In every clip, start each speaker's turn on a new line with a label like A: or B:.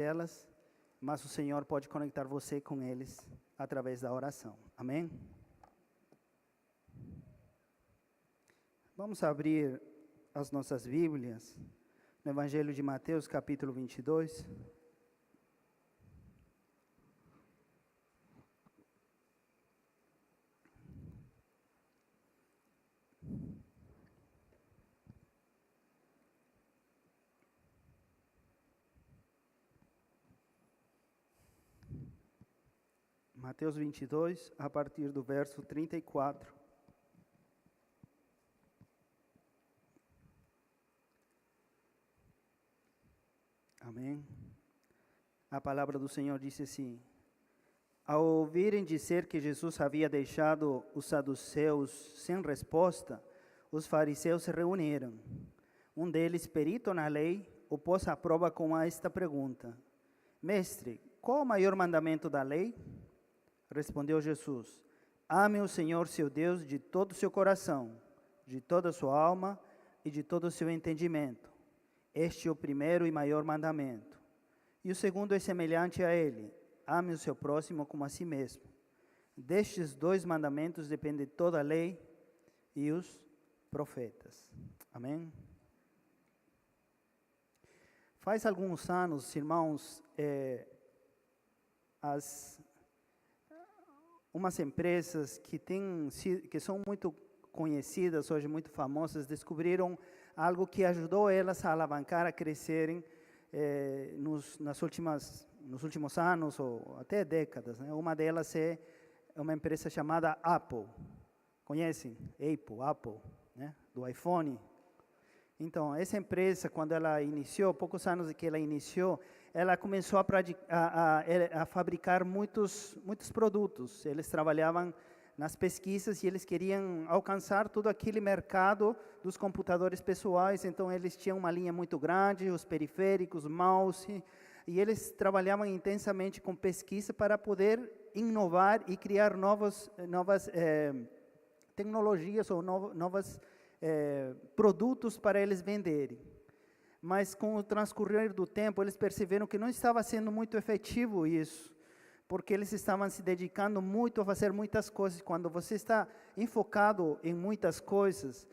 A: delas, mas o Senhor pode conectar você com eles através da oração. Amém? Vamos abrir as nossas Bíblias no Evangelho de Mateus, capítulo 22. Mateus 22, a partir do verso 34. Amém. A palavra do Senhor disse assim: ao ouvirem dizer que Jesus havia deixado os saduceus sem resposta, os fariseus se reuniram. Um deles, perito na lei, o pôs à prova com esta pergunta: Mestre, qual o maior mandamento da lei? Respondeu Jesus: ame o Senhor seu Deus de todo o seu coração, de toda a sua alma e de todo o seu entendimento. Este é o primeiro e maior mandamento. E o segundo é semelhante a ele: ame o seu próximo como a si mesmo. Destes dois mandamentos depende toda a lei e os profetas. Amém? Faz alguns anos, irmãos, umas empresas que são muito conhecidas, hoje muito famosas, descobriram algo que ajudou elas a alavancar, a crescerem nos últimos anos ou até décadas, né? Uma delas é uma empresa chamada Apple. Conhecem? Apple, né? Do iPhone. Então, essa empresa, quando ela iniciou, poucos anos que ela iniciou, ela começou a fabricar muitos produtos. Eles trabalhavam nas pesquisas e eles queriam alcançar todo aquele mercado dos computadores pessoais. Então, eles tinham uma linha muito grande, os periféricos, mouse, e eles trabalhavam intensamente com pesquisa para poder inovar e criar novas tecnologias ou novos produtos para eles venderem. Mas com o transcorrer do tempo, eles perceberam que não estava sendo muito efetivo isso, porque eles estavam se dedicando muito a fazer muitas coisas. Quando você está enfocado em muitas coisas,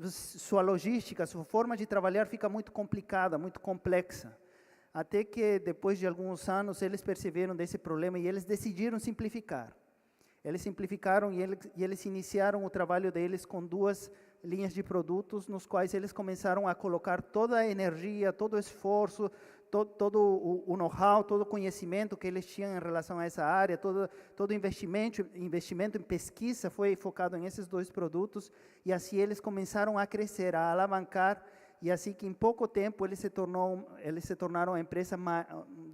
A: sua logística, sua forma de trabalhar fica muito complicada, muito complexa. Até que depois de alguns anos, eles perceberam desse problema e eles decidiram simplificar. Eles simplificaram e eles iniciaram o trabalho deles com duas linhas de produtos, nos quais eles começaram a colocar toda a energia, todo o esforço, todo o know-how, todo o conhecimento que eles tinham em relação a essa área, todo o investimento em pesquisa foi focado em esses dois produtos, e assim eles começaram a crescer, a alavancar, e assim que em pouco tempo eles se tornaram a empresa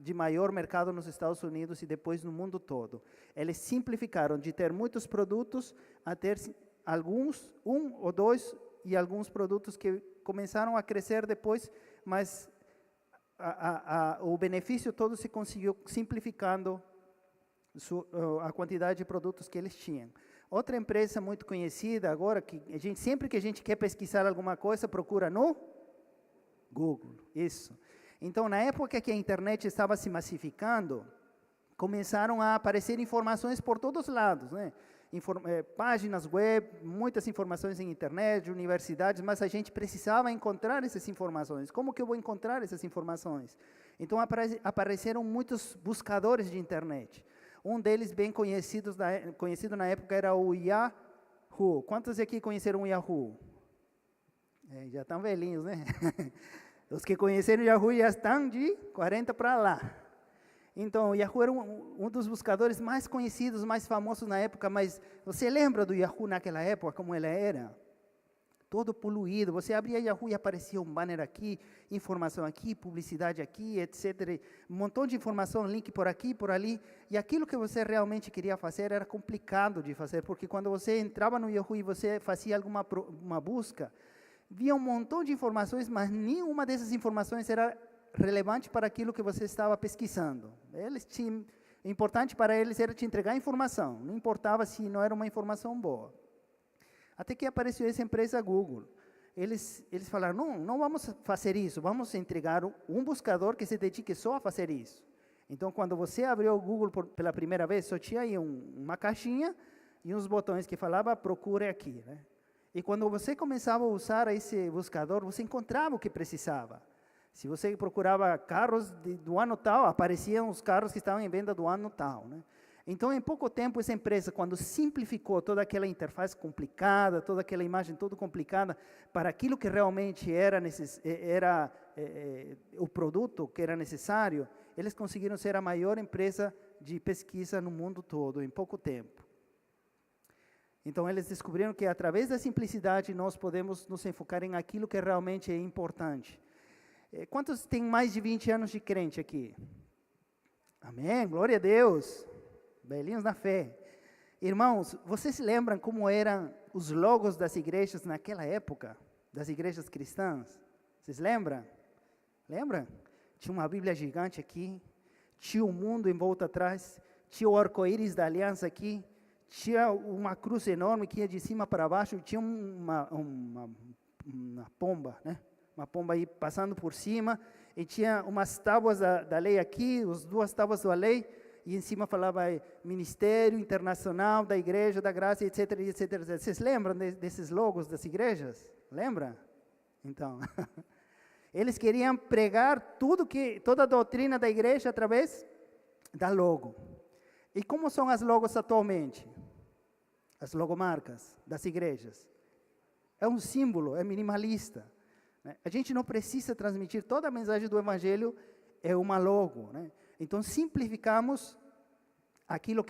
A: de maior mercado nos Estados Unidos e depois no mundo todo. Eles simplificaram de ter muitos produtos a ter alguns, um ou dois, e alguns produtos que começaram a crescer depois, mas o benefício todo se conseguiu simplificando a quantidade de produtos que eles tinham. Outra empresa muito conhecida agora, que sempre que a gente quer pesquisar alguma coisa, procura no Google, isso. Então, na época que a internet estava se massificando, começaram a aparecer informações por todos os lados, né? Páginas web, muitas informações em internet, universidades, mas a gente precisava encontrar essas informações. Como que eu vou encontrar essas informações? Então, apareceram muitos buscadores de internet. Um deles bem conhecido na época era o Yahoo. Quantos aqui conheceram o Yahoo? Já estão velhinhos, né? Os que conheceram o Yahoo já estão de 40 para lá. Então, o Yahoo era um dos buscadores mais conhecidos, mais famosos na época, mas você lembra do Yahoo naquela época, como ele era? Todo poluído. Você abria Yahoo e aparecia um banner aqui, informação aqui, publicidade aqui, etc. Um montão de informação, link por aqui, por ali. E aquilo que você realmente queria fazer era complicado de fazer, porque quando você entrava no Yahoo e você fazia uma busca, via um montão de informações, mas nenhuma dessas informações era relevante para aquilo que você estava pesquisando. Importante para eles era te entregar informação, não importava se não era uma informação boa. Até que apareceu essa empresa Google. eles falaram, não vamos fazer isso, vamos entregar um buscador que se dedique só a fazer isso. Então, quando você abriu o Google pela primeira vez, só tinha aí uma caixinha e uns botões que falava, procure aqui, né? E quando você começava a usar esse buscador, você encontrava o que precisava. Se você procurava carros do ano tal, apareciam os carros que estavam em venda do ano tal, né? Então, em pouco tempo, essa empresa, quando simplificou toda aquela interface complicada, toda aquela imagem toda complicada, para aquilo que realmente era o produto que era necessário, eles conseguiram ser a maior empresa de pesquisa no mundo todo, em pouco tempo. Então, eles descobriram que, através da simplicidade, nós podemos nos enfocar em aquilo que realmente é importante. Quantos têm mais de 20 anos de crente aqui? Amém, glória a Deus. Velhinhos na fé. Irmãos, vocês se lembram como eram os logos das igrejas naquela época? Das igrejas cristãs? Vocês lembram? Lembram? Tinha uma Bíblia gigante aqui, tinha o mundo em volta atrás, tinha o arco-íris da aliança aqui, tinha uma cruz enorme que ia de cima para baixo, tinha uma pomba, né? Uma pomba aí passando por cima, e tinha umas tábuas da lei aqui, as duas tábuas da lei, e em cima falava Ministério Internacional da Igreja da Graça, etc, etc, etc. Vocês lembram desses logos das igrejas? Lembra? Então, eles queriam pregar toda a doutrina da igreja através da logo. E como são as logos atualmente? As logomarcas das igrejas. É um símbolo, é minimalista, né? A gente não precisa transmitir toda a mensagem do Evangelho, é uma logo, né? Então, simplificamos aquilo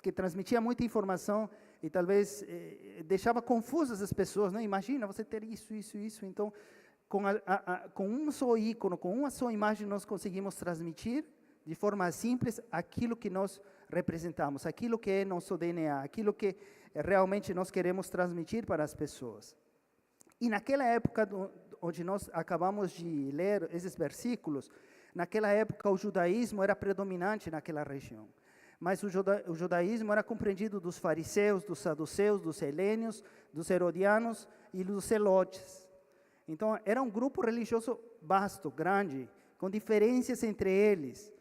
A: que transmitia muita informação e talvez deixava confusas as pessoas, né? Imagina você ter isso. Então, com um só ícone, com uma só imagem, nós conseguimos transmitir de forma simples aquilo que nós representamos, aquilo que é nosso DNA, aquilo que realmente nós queremos transmitir para as pessoas. E naquela época onde nós acabamos de ler esses versículos, naquela época o judaísmo era predominante naquela região. Mas o judaísmo era compreendido dos fariseus, dos saduceus, dos helênios, dos herodianos e dos zelotes. Então, era um grupo religioso vasto, grande, com diferenças entre eles.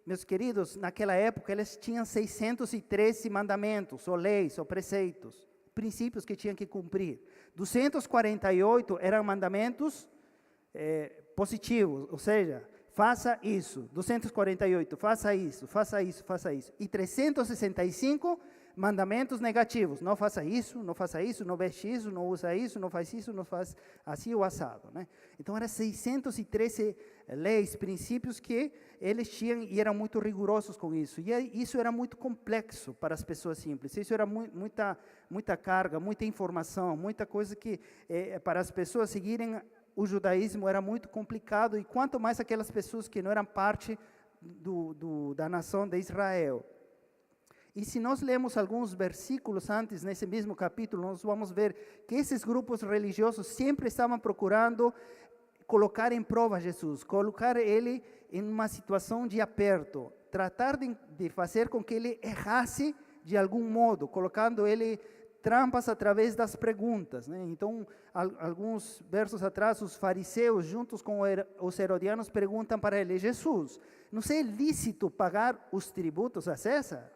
A: Meus queridos, naquela época eles tinham 613 mandamentos, ou leis, ou preceitos, princípios que tinham que cumprir. 248 eram mandamentos positivos, ou seja, faça isso. 248, faça isso, faça isso, faça isso. E 365 mandamentos negativos. Não faça isso, não faça isso, não veste isso, não usa isso, não faz isso, não faz assim o assado, né? Então, eram 613 leis, princípios que eles tinham e eram muito rigorosos com isso. E isso era muito complexo para as pessoas simples. Isso era muita carga, muita informação, muita coisa que para as pessoas seguirem o judaísmo era muito complicado, e quanto mais aquelas pessoas que não eram parte da nação de Israel. E se nós lemos alguns versículos antes, nesse mesmo capítulo, nós vamos ver que esses grupos religiosos sempre estavam procurando colocar em prova Jesus, colocar ele em uma situação de aperto, tratar de fazer com que ele errasse de algum modo, colocando ele trampas através das perguntas, né? Então, alguns versos atrás, os fariseus, juntos com os herodianos, perguntam para ele: Jesus, não é lícito pagar os tributos a César?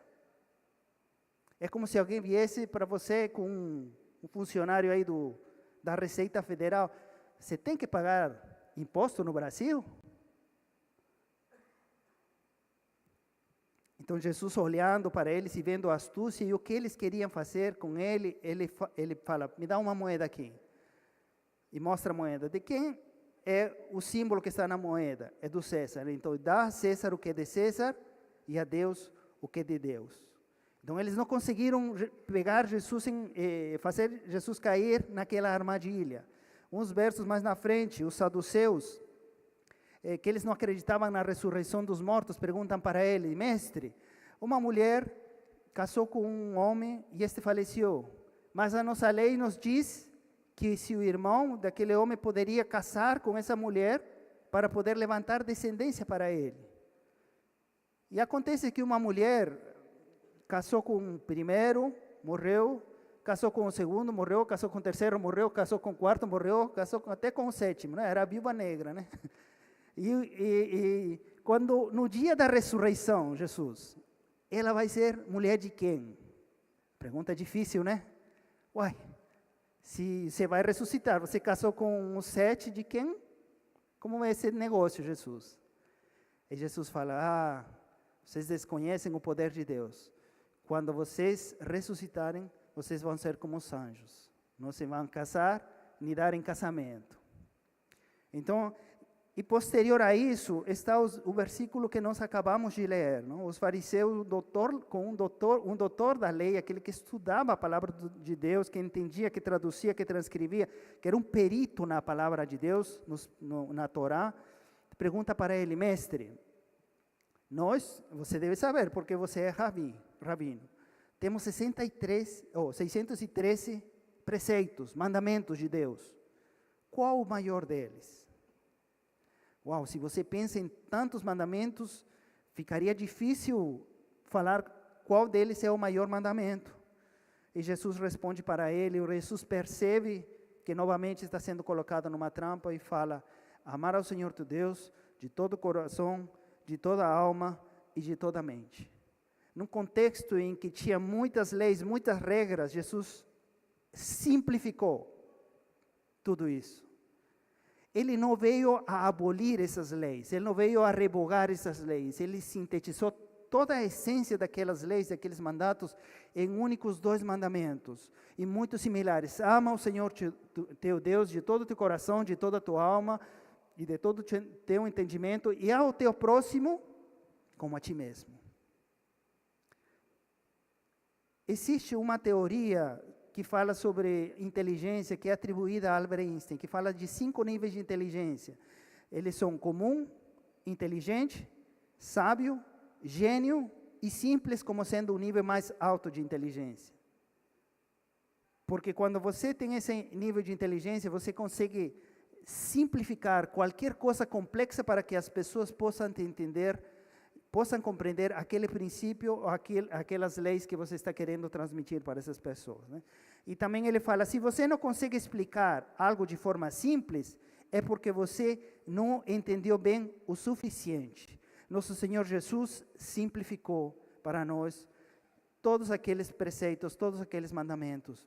A: É como se alguém viesse para você com um funcionário aí da Receita Federal: você tem que pagar imposto no Brasil? Então, Jesus, olhando para eles e vendo a astúcia e o que eles queriam fazer com ele, ele fala: me dá uma moeda aqui. E mostra a moeda. De quem é o símbolo que está na moeda? É do César. Então, dá a César o que é de César e a Deus o que é de Deus. Então, eles não conseguiram pegar Jesus, fazer Jesus cair naquela armadilha. Uns versos mais na frente, os saduceus, que eles não acreditavam na ressurreição dos mortos, perguntam para ele: mestre, uma mulher casou com um homem e este faleceu, mas a nossa lei nos diz que se o irmão daquele homem poderia casar com essa mulher para poder levantar descendência para ele. E acontece que uma mulher casou com o primeiro, morreu, casou com o segundo, morreu, casou com o terceiro, morreu, casou com o quarto, morreu, até com o sétimo, né? Era a viúva negra, né? E quando, no dia da ressurreição, Jesus, ela vai ser mulher de quem? Pergunta difícil, né? Uai, se você vai ressuscitar, você casou com os 7 de quem? Como vai ser negócio, Jesus? E Jesus fala, vocês desconhecem o poder de Deus. Quando vocês ressuscitarem, vocês vão ser como os anjos. Não se vão casar, nem dar em casamento. Então, e posterior a isso, está o versículo que nós acabamos de ler. Não? Os fariseus, um doutor da lei, aquele que estudava a palavra de Deus, que entendia, que traduzia, que transcrevia, que era um perito na palavra de Deus, na Torá, pergunta para ele, mestre, você deve saber, porque você é rabino, temos 613 preceitos, mandamentos de Deus. Qual o maior deles? Uau, se você pensa em tantos mandamentos, ficaria difícil falar qual deles é o maior mandamento. E Jesus responde para ele, e Jesus percebe que novamente está sendo colocado numa trampa e fala, amar ao Senhor teu Deus de todo o coração, de toda a alma e de toda a mente. Num contexto em que tinha muitas leis, muitas regras, Jesus simplificou tudo isso. Ele não veio a abolir essas leis, ele não veio a revogar essas leis, ele sintetizou toda a essência daquelas leis, daqueles mandatos, em únicos 2 mandamentos, e muito similares. Ama o Senhor teu Deus de todo o teu coração, de toda a tua alma, e de todo o teu entendimento, e ao teu próximo, como a ti mesmo. Existe uma teoria que fala sobre inteligência, que é atribuída a Albert Einstein, que fala de 5 níveis de inteligência. Eles são comum, inteligente, sábio, gênio e simples, como sendo o nível mais alto de inteligência. Porque quando você tem esse nível de inteligência, você consegue simplificar qualquer coisa complexa para que as pessoas possam te entender, possam compreender aquele princípio ou aquelas leis que você está querendo transmitir para essas pessoas, né? E também ele fala, se você não consegue explicar algo de forma simples, é porque você não entendeu bem o suficiente. Nosso Senhor Jesus simplificou para nós todos aqueles preceitos, todos aqueles mandamentos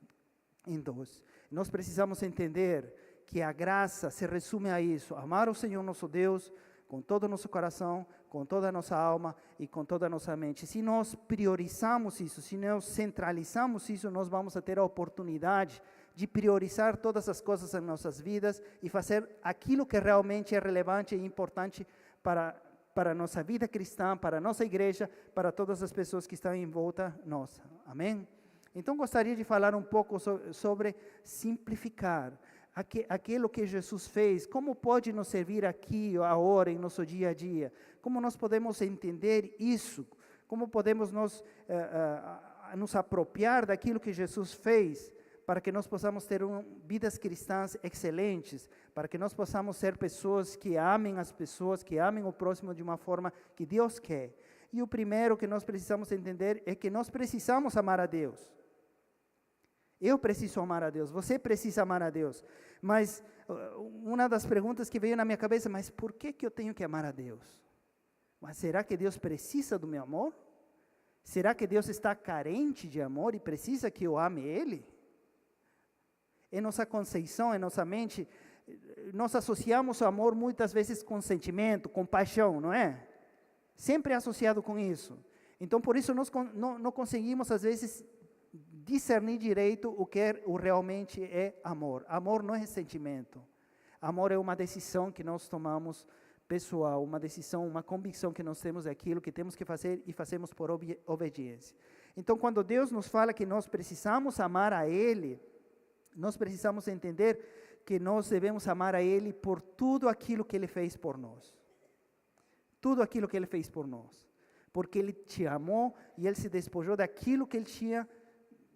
A: em 2. Nós precisamos entender que a graça se resume a isso, amar o Senhor nosso Deus com todo o nosso coração, com toda a nossa alma e com toda a nossa mente. Se nós priorizamos isso, se nós centralizamos isso, nós vamos a ter a oportunidade de priorizar todas as coisas em nossas vidas e fazer aquilo que realmente é relevante e importante para a nossa vida cristã, para a nossa igreja, para todas as pessoas que estão em volta nossa. Amém? Então, gostaria de falar um pouco sobre simplificar aquilo que Jesus fez, como pode nos servir aqui, agora, em nosso dia a dia, como nós podemos entender isso, como podemos nos apropriar daquilo que Jesus fez, para que nós possamos ter vidas cristãs excelentes, para que nós possamos ser pessoas que amem as pessoas, que amem o próximo de uma forma que Deus quer. E o primeiro que nós precisamos entender é que nós precisamos amar a Deus. Eu preciso amar a Deus, você precisa amar a Deus. Mas uma das perguntas que veio na minha cabeça, mas por que eu tenho que amar a Deus? Mas será que Deus precisa do meu amor? Será que Deus está carente de amor e precisa que eu ame Ele? Em nossa conceição, em nossa mente, nós associamos o amor muitas vezes com sentimento, com paixão, não é? Sempre associado com isso. Então, por isso, nós não conseguimos, às vezes, discernir direito o que realmente é amor. Amor não é sentimento. Amor é uma decisão que nós tomamos pessoal, uma decisão, uma convicção que nós temos daquilo que temos que fazer e fazemos por obediência. Então, quando Deus nos fala que nós precisamos amar a Ele, nós precisamos entender que nós devemos amar a Ele por tudo aquilo que Ele fez por nós. Tudo aquilo que Ele fez por nós. Porque Ele te amou e Ele se despojou daquilo que Ele tinha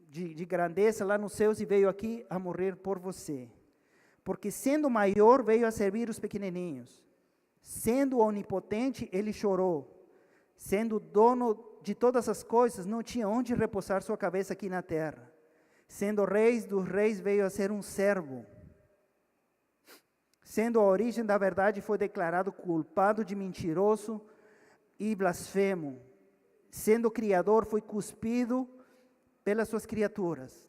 A: de grandeza lá nos céus e veio aqui a morrer por você. Porque sendo maior, veio a servir os pequenininhos. Sendo onipotente, Ele chorou. Sendo dono de todas as coisas, não tinha onde repousar sua cabeça aqui na terra. Sendo reis dos reis, veio a ser um servo. Sendo a origem da verdade, foi declarado culpado de mentiroso e blasfemo. Sendo criador, foi cuspido pelas suas criaturas.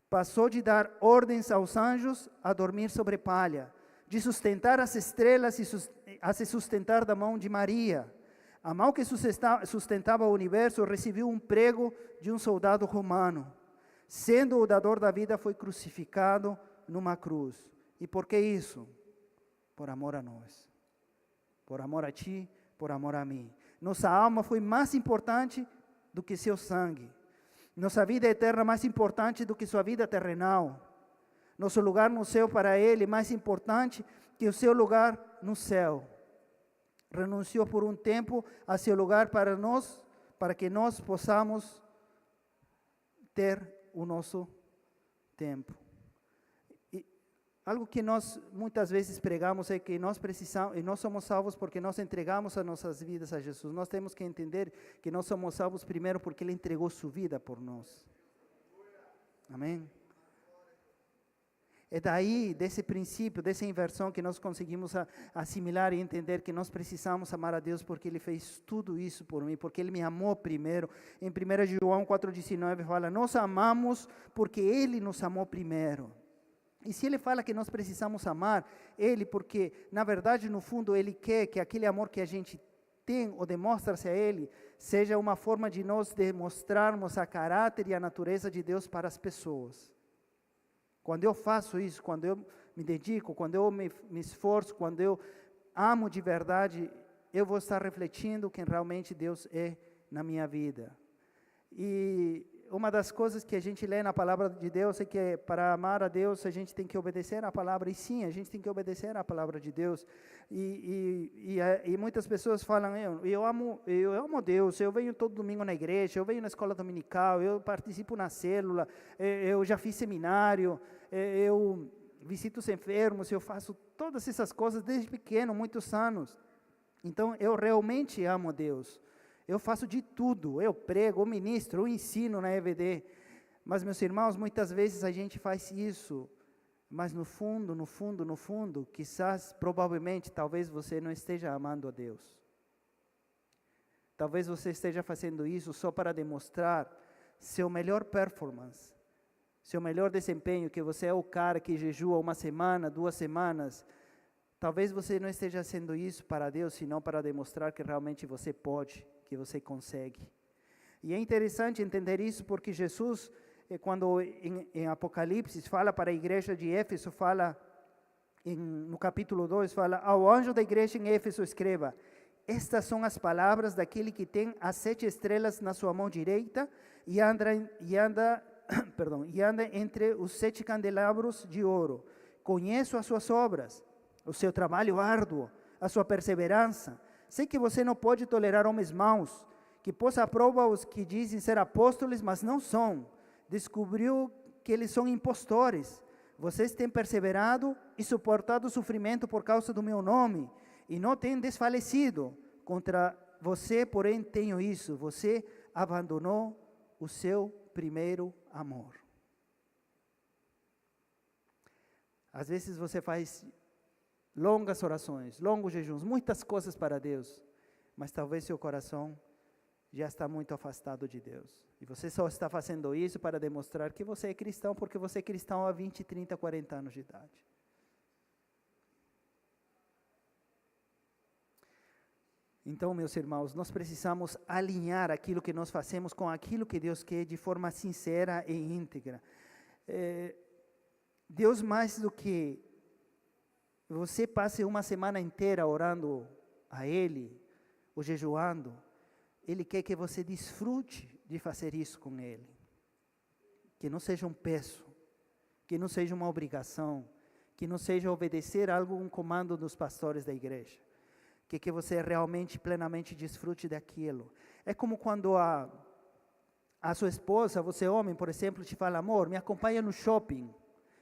A: Passou de dar ordens aos anjos a dormir sobre palha, de sustentar as estrelas a se sustentar da mão de Maria. A mão que sustentava o universo recebeu um prego de um soldado romano. Sendo o dador da vida, foi crucificado numa cruz. E por que isso? Por amor a nós. Por amor a ti, por amor a mim. Nossa alma foi mais importante do que seu sangue. Nossa vida eterna mais importante do que sua vida terrenal. Nosso lugar no céu para Ele mais importante que o seu lugar no céu. Renunciou por um tempo a seu lugar para nós, para que nós possamos ter o nosso tempo. E algo que nós muitas vezes pregamos é que nós precisamos, e nós somos salvos porque nós entregamos as nossas vidas a Jesus. Nós temos que entender que nós somos salvos primeiro porque Ele entregou sua vida por nós. Amém? É daí, desse princípio, dessa inversão que nós conseguimos assimilar e entender que nós precisamos amar a Deus porque Ele fez tudo isso por mim, porque Ele me amou primeiro. Em 1 João 4,19 fala, nós amamos porque Ele nos amou primeiro. E se Ele fala que nós precisamos amar Ele, porque na verdade, no fundo, Ele quer que aquele amor que a gente tem ou demonstra-se a Ele, seja uma forma de nós demonstrarmos a caráter e a natureza de Deus para as pessoas. Quando eu faço isso, quando eu me dedico, quando eu me esforço, quando eu amo de verdade, eu vou estar refletindo quem realmente Deus é na minha vida. E uma das coisas que a gente lê na palavra de Deus é que para amar a Deus a gente tem que obedecer à palavra. E sim, a gente tem que obedecer à palavra de Deus. E muitas pessoas falam, eu amo Deus, eu venho todo domingo na igreja, eu venho na escola dominical, eu participo na célula, eu já fiz seminário, eu visito os enfermos, eu faço todas essas coisas desde pequeno, muitos anos. Então, eu realmente amo Deus. Eu faço de tudo, eu prego, eu ministro, eu ensino na EVD. Mas, meus irmãos, muitas vezes a gente faz isso, mas no fundo, quizás, provavelmente, talvez você não esteja amando a Deus. Talvez você esteja fazendo isso só para demonstrar seu melhor performance, seu melhor desempenho, que você é o cara que jejua uma semana, 2 semanas. Talvez você não esteja fazendo isso para Deus, senão para demonstrar que realmente você pode, que você consegue. E é interessante entender isso porque Jesus, quando em Apocalipse fala para a igreja de Éfeso, fala no capítulo 2, fala, ao anjo da igreja em Éfeso escreva, estas são as palavras daquele que tem as 7 estrelas na sua mão direita e anda entre os 7 candelabros de ouro. Conheço as suas obras, o seu trabalho árduo, a sua perseverança. Sei que você não pode tolerar homens maus, que pôs à prova os que dizem ser apóstolos, mas não são. Descobriu que eles são impostores. Vocês têm perseverado e suportado o sofrimento por causa do meu nome, e não têm desfalecido. Contra você, porém, tenho isso. Você abandonou o seu primeiro amor. Às vezes você faz longas orações, longos jejuns, muitas coisas para Deus, mas talvez seu coração já está muito afastado de Deus. E você só está fazendo isso para demonstrar que você é cristão, porque você é cristão há 20, 30, 40 anos de idade. Então, meus irmãos, nós precisamos alinhar aquilo que nós fazemos com aquilo que Deus quer de forma sincera e íntegra. Deus, mais do que você passe uma semana inteira orando a Ele, ou jejuando, Ele quer que você desfrute de fazer isso com Ele. Que não seja um peso, que não seja uma obrigação, que não seja obedecer a algum comando dos pastores da igreja. Que você realmente, plenamente desfrute daquilo. É como quando a sua esposa, você homem, por exemplo, te fala, amor, me acompanha no shopping.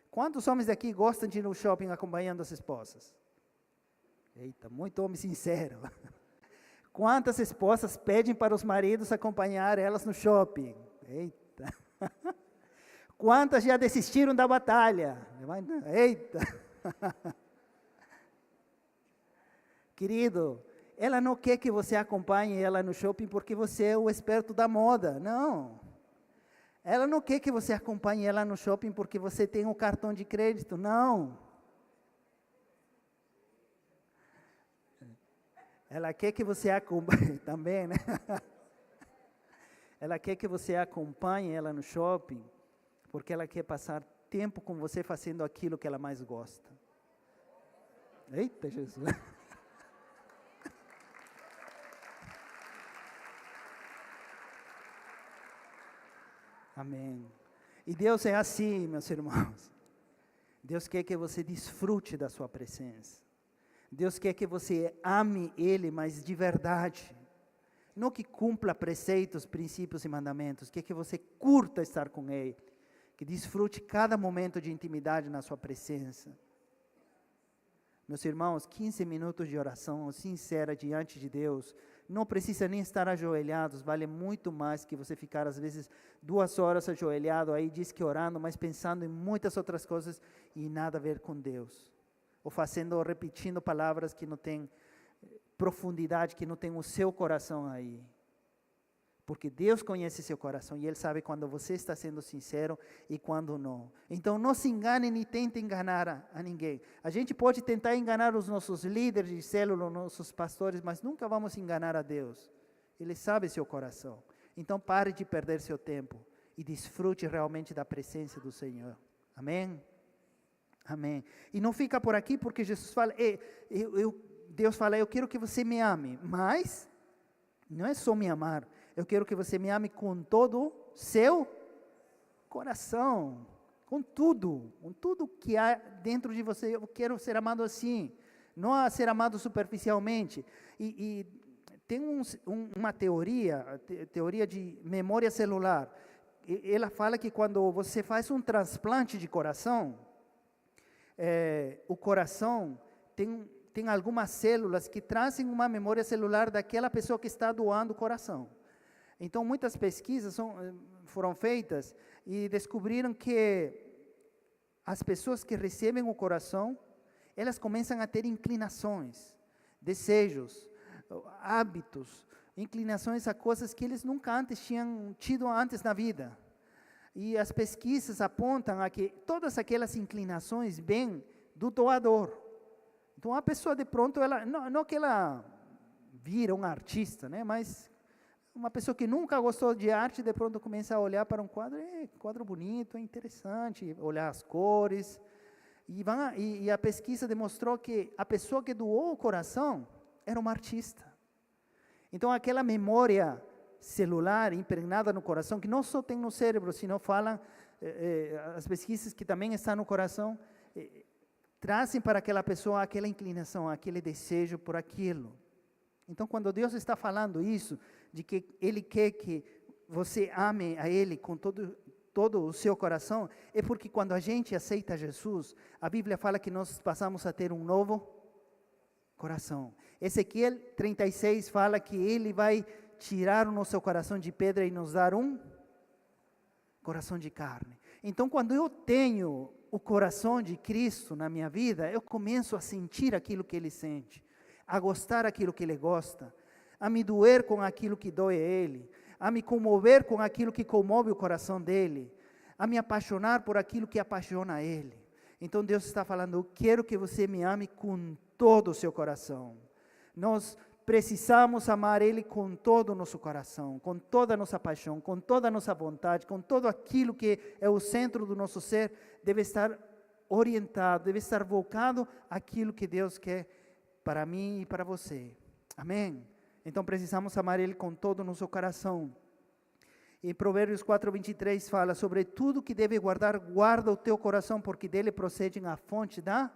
A: Quantos homens daqui gostam de ir no shopping acompanhando as esposas? Eita, muito homem sincero. Quantas esposas pedem para os maridos acompanhar elas no shopping? Eita. Quantas já desistiram da batalha? Eita! Querido, ela não quer que você acompanhe ela no shopping porque você é o esperto da moda. Não. Ela não quer que você acompanhe ela no shopping porque você tem um cartão de crédito. Não. Ela quer que você acompanhe também, né? Ela quer que você acompanhe ela no shopping porque ela quer passar tempo com você fazendo aquilo que ela mais gosta. Eita, Jesus! Amém. E Deus é assim, meus irmãos. Deus quer que você desfrute da sua presença. Deus quer que você ame Ele, mas de verdade. Não que cumpra preceitos, princípios e mandamentos. Quer que você curta estar com Ele. Que desfrute cada momento de intimidade na sua presença. Meus irmãos, 15 minutos de oração sincera diante de Deus. Não precisa nem estar ajoelhados, vale muito mais que você ficar às vezes 2 horas ajoelhado, aí diz que orando, mas pensando em muitas outras coisas e nada a ver com Deus. Ou repetindo palavras que não têm profundidade, que não têm o seu coração aí. Porque Deus conhece seu coração e Ele sabe quando você está sendo sincero e quando não. Então não se engane nem tente enganar a ninguém. A gente pode tentar enganar os nossos líderes de célula, os nossos pastores, mas nunca vamos enganar a Deus. Ele sabe seu coração. Então pare de perder seu tempo e desfrute realmente da presença do Senhor. Amém? Amém. E não fica por aqui porque Jesus fala, Deus fala, eu quero que você me ame, mas não é só me amar. Eu quero que você me ame com todo o seu coração, com tudo que há dentro de você. Eu quero ser amado assim, não a ser amado superficialmente. E tem uma teoria de memória celular. Ela fala que quando você faz um transplante de coração, o coração tem algumas células que trazem uma memória celular daquela pessoa que está doando o coração. Então, muitas pesquisas foram feitas e descobriram que as pessoas que recebem o coração, elas começam a ter inclinações, desejos, hábitos, inclinações a coisas que eles nunca antes tinham tido antes na vida. E as pesquisas apontam a que todas aquelas inclinações vêm do doador. Então, a pessoa, de pronto, não que ela vira um artista, né, mas uma pessoa que nunca gostou de arte, de pronto começa a olhar para um quadro, quadro bonito, é interessante, olhar as cores. E a pesquisa demonstrou que a pessoa que doou o coração era uma artista. Então, aquela memória celular impregnada no coração, que não só tem no cérebro, sino falam, as pesquisas que também estão no coração, trazem para aquela pessoa aquela inclinação, aquele desejo por aquilo. Então, quando Deus está falando isso, de que Ele quer que você ame a Ele com todo o seu coração, é porque quando a gente aceita Jesus, a Bíblia fala que nós passamos a ter um novo coração. Ezequiel 36 fala que Ele vai tirar o nosso coração de pedra e nos dar um coração de carne. Então, quando eu tenho o coração de Cristo na minha vida, eu começo a sentir aquilo que Ele sente, a gostar aquilo que Ele gosta, a me doer com aquilo que dói a Ele, a me comover com aquilo que comove o coração dEle, a me apaixonar por aquilo que apaixona a Ele. Então Deus está falando, eu quero que você me ame com todo o seu coração. Nós precisamos amar Ele com todo o nosso coração, com toda a nossa paixão, com toda a nossa vontade, com tudo aquilo que é o centro do nosso ser, deve estar orientado, deve estar voltado àquilo que Deus quer para mim e para você. Amém? Então precisamos amar Ele com todo o nosso coração. Em Provérbios 4:23 fala, sobre tudo que deve guardar, guarda o teu coração, porque dele procede a fonte da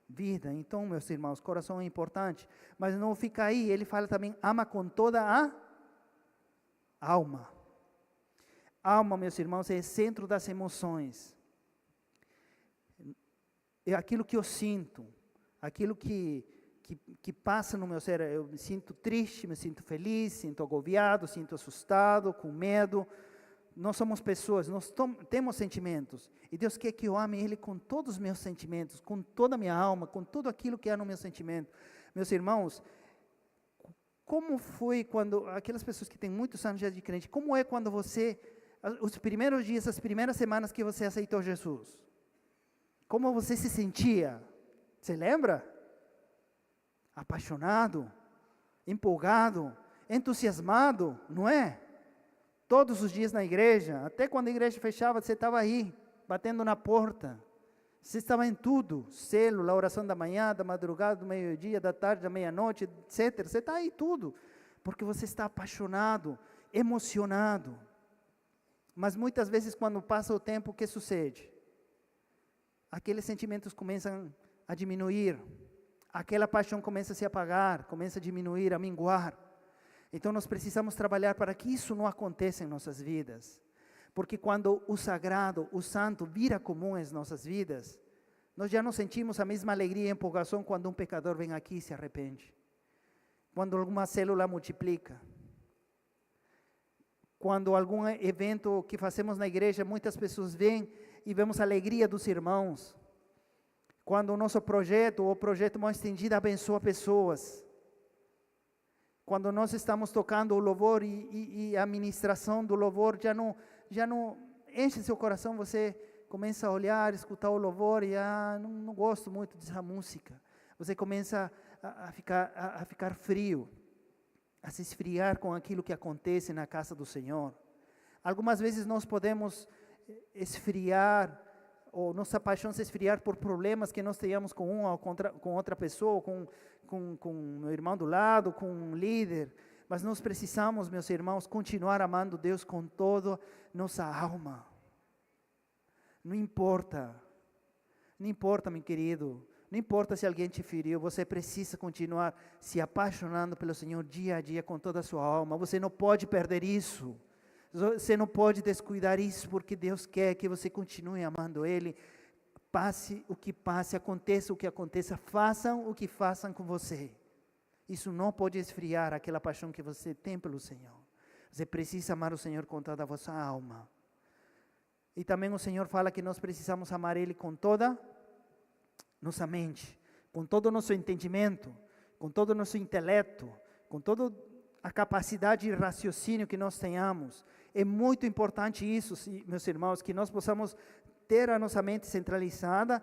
A: vida. Então, meus irmãos, coração é importante, mas não fica aí, ele fala também, ama com toda a alma. Alma, meus irmãos, é o centro das emoções. É aquilo que eu sinto, aquilo que passa no meu ser. Eu me sinto triste, me sinto feliz, sinto agobiado, sinto assustado, com medo, Nós somos pessoas, temos sentimentos. E Deus quer que eu ame Ele com todos os meus sentimentos, com toda a minha alma, com tudo aquilo que há no meu sentimento. Meus irmãos, como foi quando, aquelas pessoas que têm muitos anos já de crente, como é quando você, os primeiros dias, as primeiras semanas que você aceitou Jesus? Como você se sentia? Você lembra? Apaixonado, empolgado, entusiasmado, não é? Todos os dias na igreja, até quando a igreja fechava, você estava aí, batendo na porta. Você estava em tudo, célula, oração da manhã, da madrugada, do meio-dia, da tarde, da meia-noite, etc. Você está aí tudo, porque você está apaixonado, emocionado. Mas muitas vezes quando passa o tempo, o que sucede? Aqueles sentimentos começam a diminuir, aquela paixão começa a se apagar, começa a diminuir, a minguar. Então nós precisamos trabalhar para que isso não aconteça em nossas vidas. Porque quando o sagrado, o santo vira comum em nossas vidas, nós já não sentimos a mesma alegria e empolgação quando um pecador vem aqui e se arrepende. Quando alguma célula multiplica. Quando algum evento que fazemos na igreja, muitas pessoas vêm e vemos a alegria dos irmãos. Quando o nosso projeto, o projeto mais estendido, abençoa pessoas. Quando nós estamos tocando o louvor e a ministração do louvor já não enche seu coração, você começa a olhar, escutar o louvor e não gosto muito dessa música. Você começa a ficar frio, a se esfriar com aquilo que acontece na casa do Senhor. Algumas vezes nós podemos esfriar, ou nossa paixão se esfriar por problemas que nós tenhamos com uma ou com outra pessoa, com o irmão do lado, com um líder. Mas nós precisamos, meus irmãos, continuar amando Deus com toda nossa alma. Não importa, meu querido, não importa se alguém te feriu, você precisa continuar se apaixonando pelo Senhor dia a dia com toda a sua alma. Você não pode perder isso. Você não pode descuidar isso, porque Deus quer que você continue amando Ele. Passe o que passe, aconteça o que aconteça, façam o que façam com você. Isso não pode esfriar aquela paixão que você tem pelo Senhor. Você precisa amar o Senhor com toda a vossa alma. E também o Senhor fala que nós precisamos amar Ele com toda nossa mente, com todo o nosso entendimento, com todo o nosso intelecto, com toda a capacidade de raciocínio que nós tenhamos. É muito importante isso, meus irmãos, que nós possamos ter a nossa mente centralizada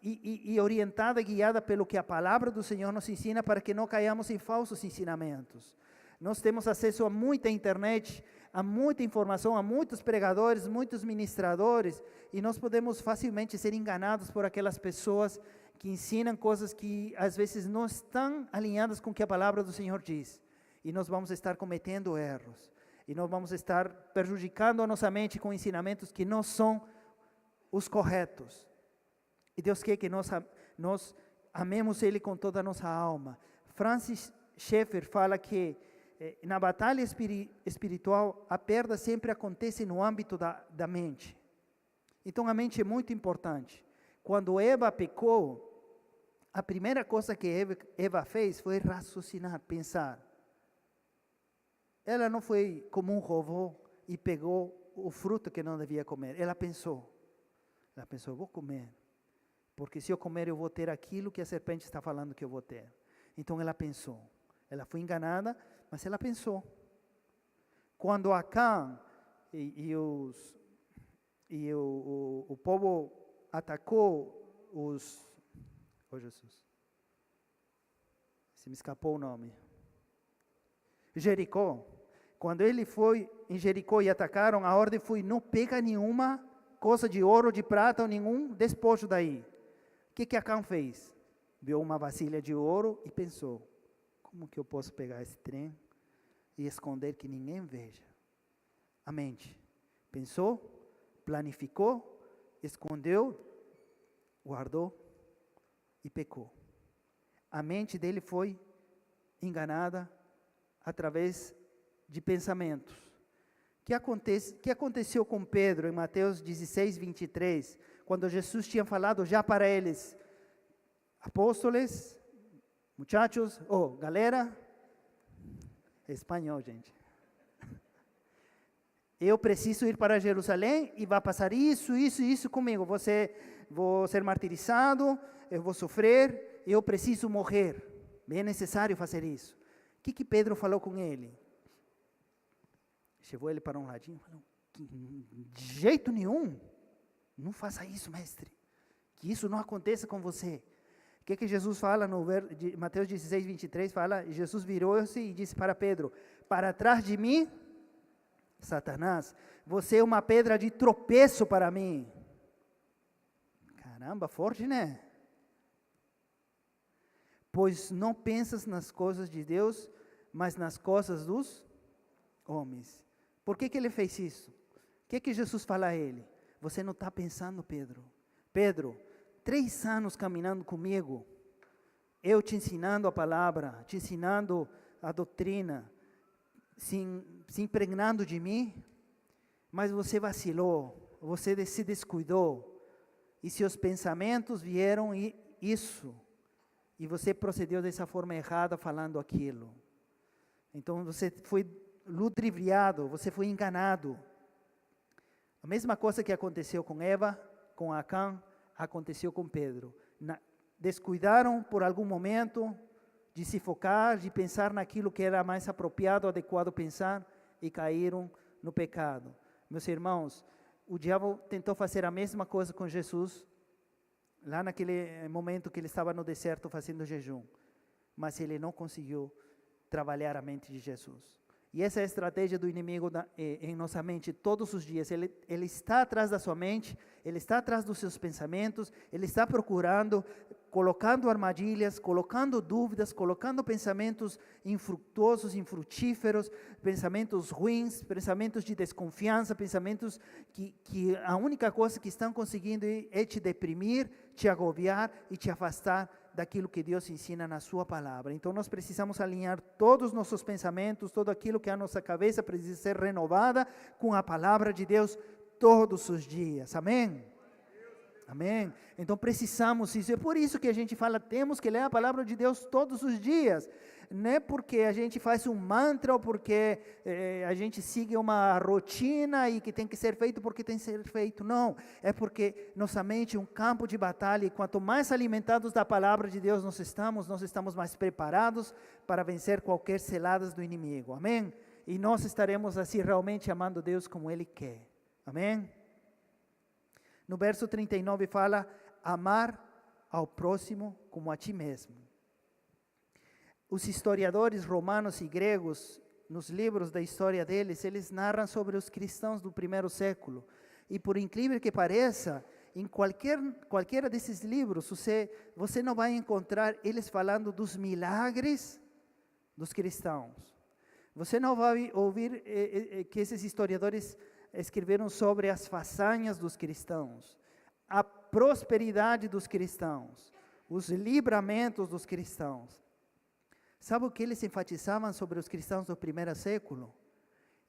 A: e orientada, guiada pelo que a palavra do Senhor nos ensina, para que não caiamos em falsos ensinamentos. Nós temos acesso a muita internet, a muita informação, a muitos pregadores, muitos ministradores, e nós podemos facilmente ser enganados por aquelas pessoas que ensinam coisas que às vezes não estão alinhadas com o que a palavra do Senhor diz. E nós vamos estar cometendo erros. E nós vamos estar prejudicando a nossa mente com ensinamentos que não são os corretos. E Deus quer que nós amemos Ele com toda a nossa alma. Francis Schaeffer fala que na batalha espiritual, a perda sempre acontece no âmbito da mente. Então a mente é muito importante. Quando Eva pecou, a primeira coisa que Eva fez foi raciocinar, pensar. Ela não foi como um robô e pegou o fruto que não devia comer. Ela pensou, vou comer. Porque se eu comer, eu vou ter aquilo que a serpente está falando que eu vou ter. Então ela pensou. Ela foi enganada, mas ela pensou. Quando Acã o povo atacou os... Oh, Jesus. Se me escapou o nome. Jericó. Quando ele foi em Jericó e atacaram, a ordem foi: não pega nenhuma coisa de ouro, de prata ou nenhum despojo daí. O que Acã fez? Viu uma vasilha de ouro e pensou: como que eu posso pegar esse trem e esconder que ninguém veja? A mente pensou, planificou, escondeu, guardou e pecou. A mente dele foi enganada através de pensamentos. O que aconteceu com Pedro em Mateus 16, 23, quando Jesus tinha falado já para eles: apóstolos, muchachos, galera, é espanhol, gente. eu preciso ir para Jerusalém e vai passar isso, isso e isso comigo. Vou ser martirizado, eu vou sofrer, eu preciso morrer. É necessário fazer isso. O que Pedro falou com ele? Levou ele para um ladinho e falou, de jeito nenhum, não faça isso, mestre. Que isso não aconteça com você. O que Jesus fala no Mateus 16, 23, fala, Jesus virou-se e disse para Pedro, para trás de mim, Satanás, você é uma pedra de tropeço para mim. Caramba, forte, né? Pois não pensas nas coisas de Deus, mas nas coisas dos homens. Por que ele fez isso? O que Jesus fala a ele? Você não está pensando, Pedro. Pedro, 3 anos caminhando comigo, eu te ensinando a palavra, te ensinando a doutrina, se impregnando de mim, mas você vacilou, você se descuidou, e seus pensamentos vieram isso, e você procedeu dessa forma errada falando aquilo. Então você foi ludibriado, você foi enganado. A mesma coisa que aconteceu com Eva, com Acã, aconteceu com Pedro. Descuidaram por algum momento de se focar, de pensar naquilo que era mais apropriado, adequado pensar, e caíram no pecado. Meus irmãos, o diabo tentou fazer a mesma coisa com Jesus, lá naquele momento que ele estava no deserto fazendo jejum, mas ele não conseguiu trabalhar a mente de Jesus. E essa é a estratégia do inimigo em nossa mente todos os dias. Ele está atrás da sua mente, ele está atrás dos seus pensamentos, ele está procurando, colocando armadilhas, colocando dúvidas, colocando pensamentos infrutuosos, infrutíferos, pensamentos ruins, pensamentos de desconfiança, pensamentos que a única coisa que estão conseguindo é te deprimir, te agobiar e te afastar daquilo que Deus ensina na sua palavra. Então nós precisamos alinhar todos os nossos pensamentos, tudo aquilo que a nossa cabeça precisa ser renovada com a palavra de Deus todos os dias. Amém? Amém? Então precisamos isso. É por isso que a gente fala, temos que ler a palavra de Deus todos os dias. Não é porque a gente faz um mantra ou porque a gente siga uma rotina e que tem que ser feito porque tem que ser feito. Não, é porque nossa mente é um campo de batalha e quanto mais alimentados da palavra de Deus nós estamos mais preparados para vencer qualquer celadas do inimigo. Amém? E nós estaremos assim realmente amando Deus como Ele quer. Amém? No verso 39 fala, amar ao próximo como a ti mesmo. Os historiadores romanos e gregos, nos livros da história deles, eles narram sobre os cristãos do primeiro século. E por incrível que pareça, em qualquer desses livros, você não vai encontrar eles falando dos milagres dos cristãos. Você não vai ouvir que esses historiadores escreveram sobre as façanhas dos cristãos, a prosperidade dos cristãos, os livramentos dos cristãos. Sabe o que eles enfatizavam sobre os cristãos do primeiro século?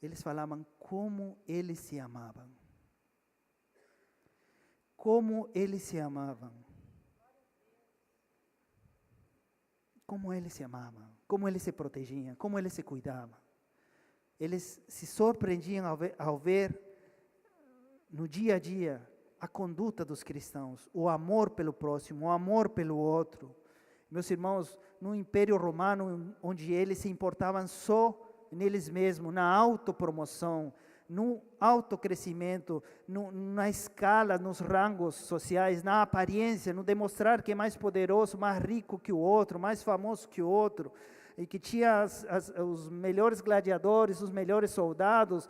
A: Eles falavam como eles se amavam. Como eles se amavam. Como eles se amavam. Como eles se protegiam. Como eles se cuidavam. Eles se surpreendiam ao ver no dia a dia a conduta dos cristãos, o amor pelo próximo, o amor pelo outro. Meus irmãos, no Império Romano, onde eles se importavam só neles mesmos, na autopromoção, no autocrescimento, na escala, nos rangos sociais, na aparência, no demonstrar que é mais poderoso, mais rico que o outro, mais famoso que o outro, e que tinha os melhores gladiadores, os melhores soldados,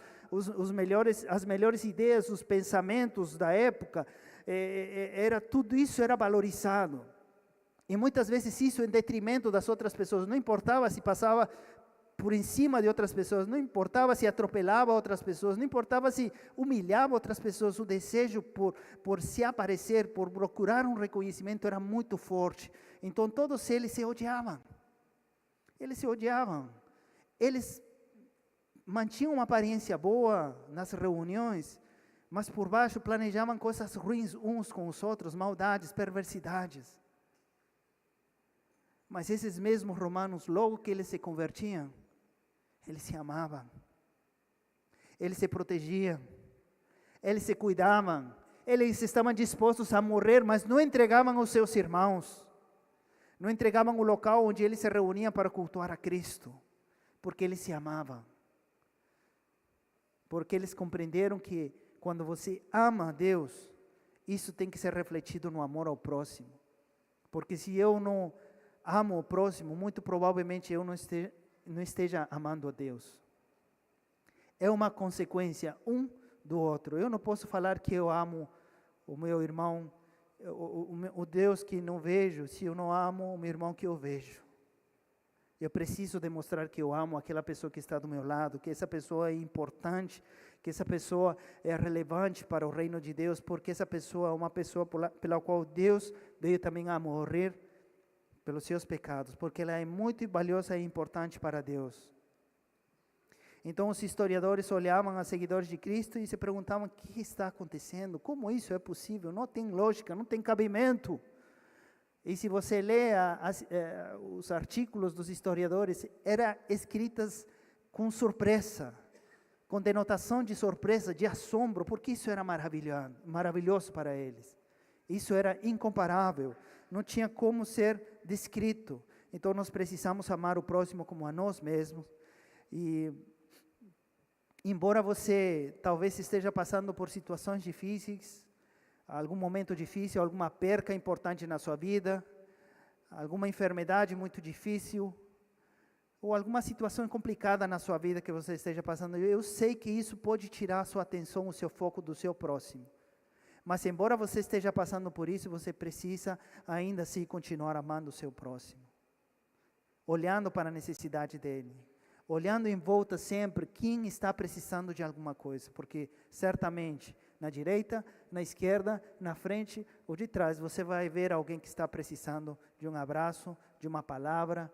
A: as melhores ideias, os pensamentos da época, tudo isso era valorizado. E muitas vezes isso em detrimento das outras pessoas. Não importava se passava por em cima de outras pessoas, não importava se atropelava outras pessoas, não importava se humilhava outras pessoas. O desejo por se aparecer, por procurar um reconhecimento era muito forte. Então todos eles se odiavam. Eles se odiavam. Eles mantinham uma aparência boa nas reuniões, mas por baixo planejavam coisas ruins uns com os outros, maldades, perversidades. Mas esses mesmos romanos, logo que eles se convertiam, eles se amavam. eles se protegiam, eles se cuidavam, eles estavam dispostos a morrer, mas não entregavam os seus irmãos, não entregavam o local onde eles se reuniam para cultuar a Cristo, porque eles se amavam, porque eles compreenderam que quando você ama a Deus, isso tem que ser refletido no amor ao próximo, porque se eu não amo o próximo, muito provavelmente eu não esteja amando a Deus. É uma consequência um do outro. Eu não posso falar que eu amo o meu irmão, o Deus que não vejo, se eu não amo o meu irmão que eu vejo. Eu preciso demonstrar que eu amo aquela pessoa que está do meu lado, que essa pessoa é importante, que essa pessoa é relevante para o reino de Deus, porque essa pessoa é uma pessoa pela qual Deus veio também a morrer pelos seus pecados, porque ela é muito valiosa e importante para Deus. Então os historiadores olhavam a seguidores de Cristo e se perguntavam: o que está acontecendo? Como isso é possível? Não tem lógica, não tem cabimento. E se você lê os artículos dos historiadores, eram escritas com surpresa, com denotação de surpresa, de assombro, porque isso era maravilhoso para eles. Isso era incomparável, não tinha como ser descrito. Então nós precisamos amar o próximo como a nós mesmos. E embora você talvez esteja passando por situações difíceis, algum momento difícil, alguma perca importante na sua vida, alguma enfermidade muito difícil, ou alguma situação complicada na sua vida que você esteja passando, eu sei que isso pode tirar a sua atenção, o seu foco do seu próximo. Mas embora você esteja passando por isso, você precisa ainda assim continuar amando o seu próximo, olhando para a necessidade dele, olhando em volta sempre quem está precisando de alguma coisa, porque certamente na direita, na esquerda, na frente ou de trás, você vai ver alguém que está precisando de um abraço, de uma palavra,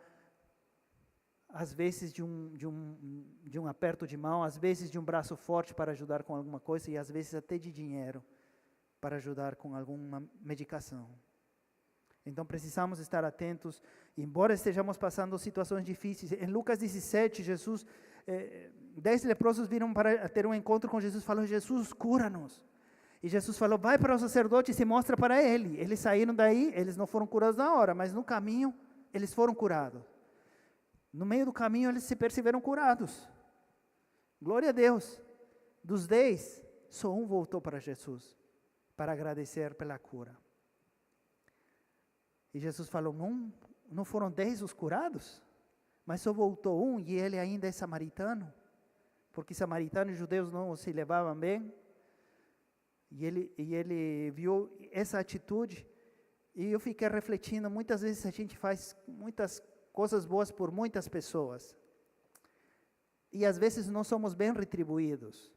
A: às vezes de um aperto de mão, às vezes de um braço forte para ajudar com alguma coisa e às vezes até de dinheiro para ajudar com alguma medicação. Então precisamos estar atentos, embora estejamos passando situações difíceis. Em Lucas 17, 10 leprosos viram para ter um encontro com Jesus, falaram: Jesus, cura-nos. E Jesus falou: vai para o sacerdote e se mostra para ele. Eles saíram daí, eles não foram curados na hora, mas no caminho eles foram curados. No meio do caminho eles se perceberam curados. Glória a Deus. Dos 10, só um voltou para Jesus, para agradecer pela cura. E Jesus falou: não foram 10 os curados? Mas só voltou um e ele ainda é samaritano? Porque samaritanos e judeus não se levavam bem. E ele viu essa atitude. E eu fiquei refletindo, muitas vezes a gente faz muitas coisas boas por muitas pessoas. E às vezes não somos bem retribuídos.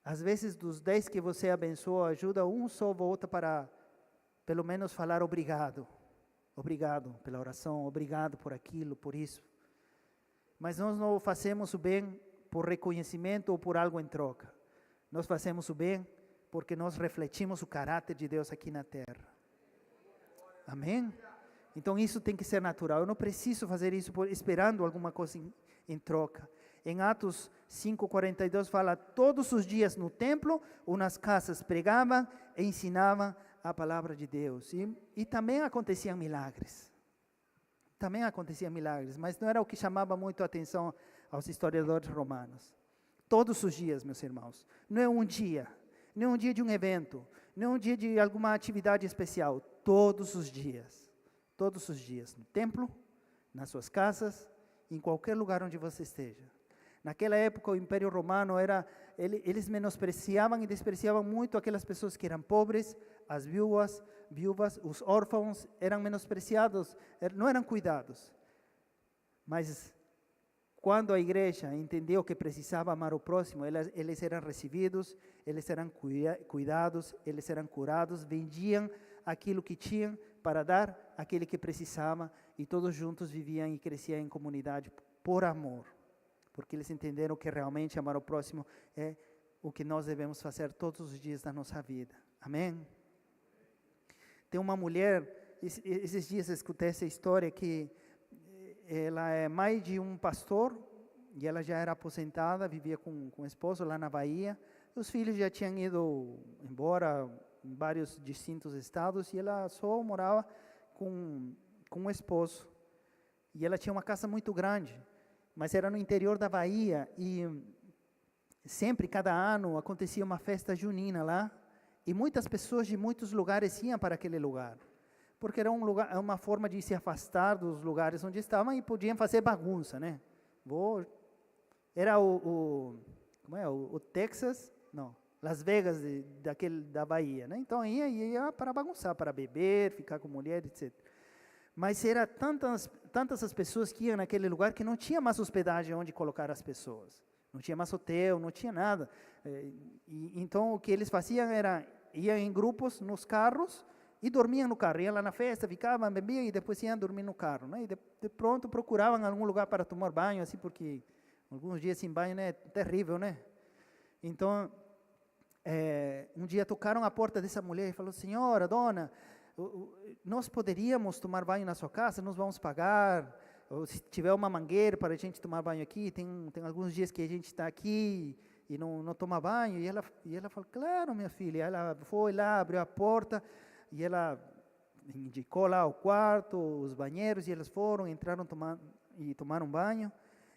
A: Às vezes dos 10 que você abençoa, ajuda, um só volta para pelo menos falar obrigado. Obrigado pela oração, obrigado por aquilo, por isso. Mas nós não fazemos o bem por reconhecimento ou por algo em troca. Nós fazemos o bem porque nós refletimos o caráter de Deus aqui na terra. Amém? Então isso tem que ser natural. Eu não preciso fazer isso esperando alguma coisa em troca. Em Atos 5:42 fala: todos os dias no templo ou nas casas pregavam e ensinavam a palavra de Deus. E também aconteciam milagres. Também aconteciam milagres, mas não era o que chamava muito a atenção aos historiadores romanos. Todos os dias, meus irmãos. Não é um dia, não é um dia de um evento, não é um dia de alguma atividade especial. Todos os dias. Todos os dias. No templo, nas suas casas, em qualquer lugar onde você esteja. Naquela época, o Império Romano eles menospreciavam e despreciavam muito aquelas pessoas que eram pobres, as viúvas, os órfãos eram menospreciados, não eram cuidados. Mas quando a igreja entendeu que precisava amar o próximo, eles eram recebidos, eles eram cuidados, eles eram curados, vendiam aquilo que tinham para dar àquele que precisava, e todos juntos viviam e cresciam em comunidade por amor. Porque eles entenderam que realmente amar o próximo é o que nós devemos fazer todos os dias da nossa vida. Amém? Tem uma mulher, esses dias eu escutei essa história, que ela é mãe de um pastor, e ela já era aposentada, vivia com o esposo lá na Bahia. Os filhos já tinham ido embora em vários distintos estados, e ela só morava com o esposo. E ela tinha uma casa muito grande, mas era no interior da Bahia, e sempre, cada ano, acontecia uma festa junina lá, e muitas pessoas de muitos lugares iam para aquele lugar, porque era um lugar, uma forma de se afastar dos lugares onde estavam e podiam fazer bagunça, né? Era o Texas, não, Las Vegas da Bahia, né? Então ia para bagunçar, para beber, ficar com mulher, etc. Mas era tantas as pessoas que iam naquele lugar que não tinha mais hospedagem onde colocar as pessoas. Não tinha mais hotel, não tinha nada. Então, o que eles faziam era, iam em grupos nos carros e dormiam no carro. Iam lá na festa, ficavam, bebiam e depois iam dormir no carro, né? E de pronto procuravam algum lugar para tomar banho, assim, porque alguns dias sem banho, né, é terrível, né? Então, um dia tocaram a porta dessa mulher e falou: senhora, dona, nós poderíamos tomar banho na sua casa, nós vamos pagar, ou se tiver uma mangueira para a gente tomar banho aqui, tem alguns dias que a gente está aqui e não toma banho. E ela falou: claro, minha filha. Ela foi lá, abriu a porta, e ela indicou lá o quarto, os banheiros, e eles foram, entraram tomaram banho.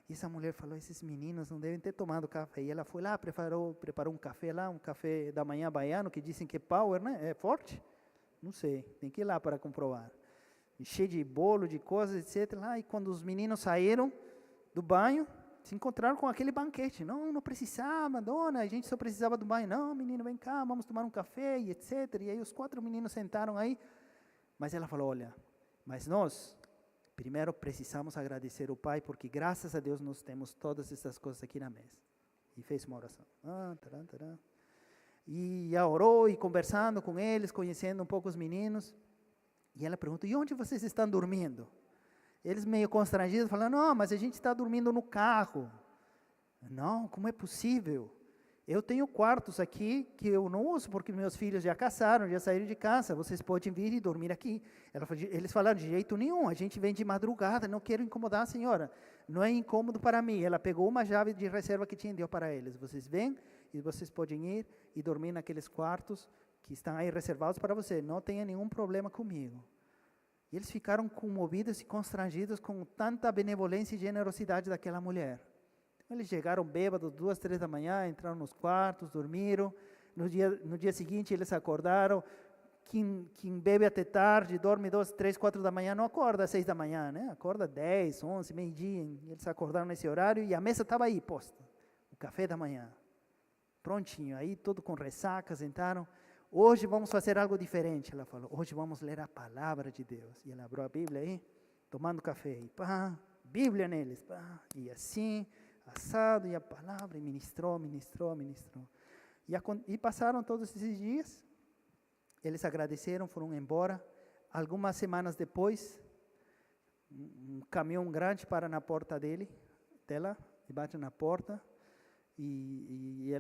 A: E essa mulher falou: esses meninos não devem ter tomado café. E ela foi lá, preparou um café lá, um café da manhã baiano, que dizem que é power, né? É forte? Não sei, tem que ir lá para comprovar. E cheio de bolo, de coisas, etc. Lá, e quando os meninos saíram do banho, se encontraram com aquele banquete. Não precisava, dona, a gente só precisava do banho. Não, menino, vem cá, vamos tomar um café, e etc. E aí os 4 meninos sentaram aí. Mas ela falou: olha, mas nós primeiro precisamos agradecer o Pai, porque graças a Deus nós temos todas essas coisas aqui na mesa. E fez uma oração. E orou, e conversando com eles, conhecendo um pouco os meninos. E ela perguntou: e onde vocês estão dormindo? Eles meio constrangidos, falando: não, mas a gente está dormindo no carro. Não, como é possível? Eu tenho quartos aqui que eu não uso, porque meus filhos já casaram, já saíram de casa, vocês podem vir e dormir aqui. Eles falaram: de jeito nenhum, a gente vem de madrugada, não quero incomodar a senhora. Não é incômodo para mim. Ela pegou uma chave de reserva que tinha e deu para eles: vocês vêm e vocês podem ir e dormir naqueles quartos que estão aí reservados para você, não tenha nenhum problema comigo. E eles ficaram comovidos e constrangidos com tanta benevolência e generosidade daquela mulher. Eles chegaram bêbados, 2, 3 da manhã, entraram nos quartos, dormiram. No dia seguinte eles acordaram. Quem bebe até tarde, dorme 2, 3, 4 da manhã, não acorda às 6 da manhã, né? Acorda 10, 11, meio-dia. Eles acordaram nesse horário e a mesa estava aí posta. O café da manhã. Prontinho, aí todo com ressaca, sentaram. Hoje vamos fazer algo diferente, ela falou. Hoje vamos ler a palavra de Deus. E ela abriu a Bíblia aí, tomando café. E pá, Bíblia neles. Pá, e assim, assado, e a palavra, e ministrou. E passaram todos esses dias. Eles agradeceram, foram embora. Algumas semanas depois, um caminhão grande para na porta dela, e bate na porta. E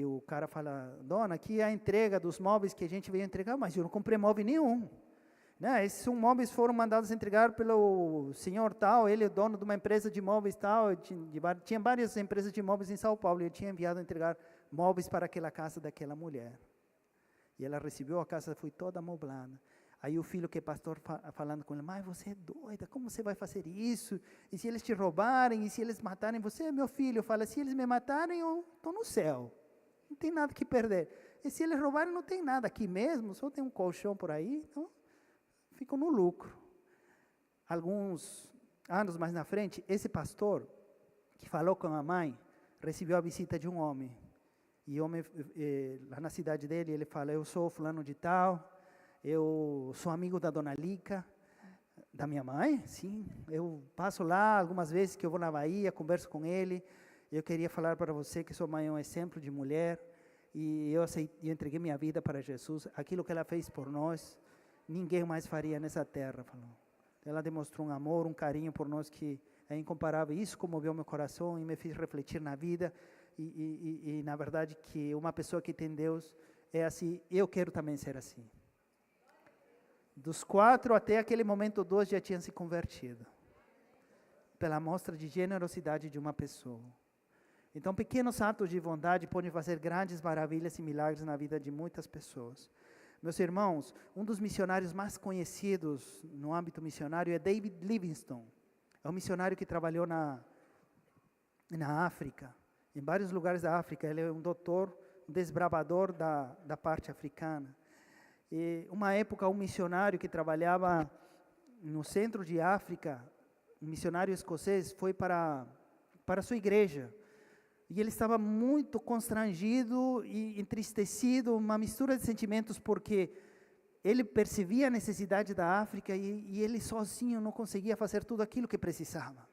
A: o cara fala: dona, aqui é a entrega dos móveis que a gente veio entregar. Mas eu não comprei móvel nenhum, né? Esses móveis foram mandados entregar pelo senhor tal, ele é dono de uma empresa de móveis tal, tinha várias empresas de móveis em São Paulo, e ele tinha enviado a entregar móveis para aquela casa daquela mulher. E ela recebeu, a casa foi toda amoblada. Aí o filho, que é pastor, falando com ele: mas você é doida, como você vai fazer isso? E se eles te roubarem, e se eles matarem você? Meu filho fala: se eles me matarem, eu estou no céu, não tem nada que perder. E se eles roubarem, não tem nada aqui mesmo, só tem um colchão por aí, então ficam no lucro. Alguns anos mais na frente, esse pastor, que falou com a mãe, recebeu a visita de um homem. E o homem, lá na cidade dele, ele fala: eu sou fulano de tal, eu sou amigo da dona Lica, da minha mãe, sim. Eu passo lá algumas vezes que eu vou na Bahia, converso com ele. Eu queria falar para você que sua mãe é um exemplo de mulher. E eu entreguei minha vida para Jesus. Aquilo que ela fez por nós, ninguém mais faria nessa terra. Falou. Ela demonstrou um amor, um carinho por nós que é incomparável. Isso comoveu meu coração e me fez refletir na vida. E na verdade, que uma pessoa que tem Deus é assim. Eu quero também ser assim. Dos 4 até aquele momento, 2 já tinham se convertido. pela mostra de generosidade de uma pessoa. Então, pequenos atos de bondade podem fazer grandes maravilhas e milagres na vida de muitas pessoas. Meus irmãos, um dos missionários mais conhecidos no âmbito missionário é David Livingstone. É um missionário que trabalhou na África, em vários lugares da África. Ele é um doutor, um desbravador da parte africana. E uma época, um missionário que trabalhava no centro de África, um missionário escocês, foi para a sua igreja. E ele estava muito constrangido e entristecido, uma mistura de sentimentos, porque ele percebia a necessidade da África e ele sozinho não conseguia fazer tudo aquilo que precisava.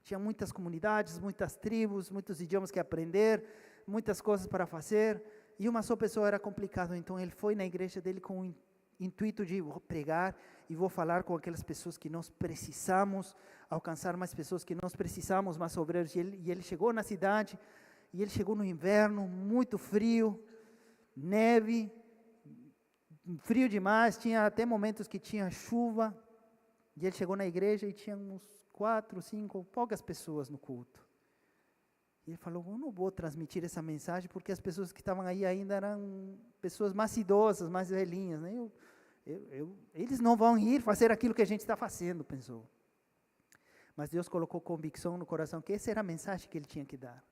A: Tinha muitas comunidades, muitas tribos, muitos idiomas que aprender, muitas coisas para fazer, e uma só pessoa era complicado. Então ele foi na igreja dele com o intuito de vou pregar e vou falar com aquelas pessoas que nós precisamos, alcançar mais pessoas que nós precisamos, mais obreiros. E ele chegou na cidade, e ele chegou no inverno, muito frio, neve, frio demais, tinha até momentos que tinha chuva. E ele chegou na igreja e tinha uns 4, 5, poucas pessoas no culto. E ele falou, eu não vou transmitir essa mensagem, porque as pessoas que estavam aí ainda eram pessoas mais idosas, mais velhinhas, né? Eles não vão ir fazer aquilo que a gente está fazendo, pensou. Mas Deus colocou convicção no coração, que essa era a mensagem que ele tinha que dar.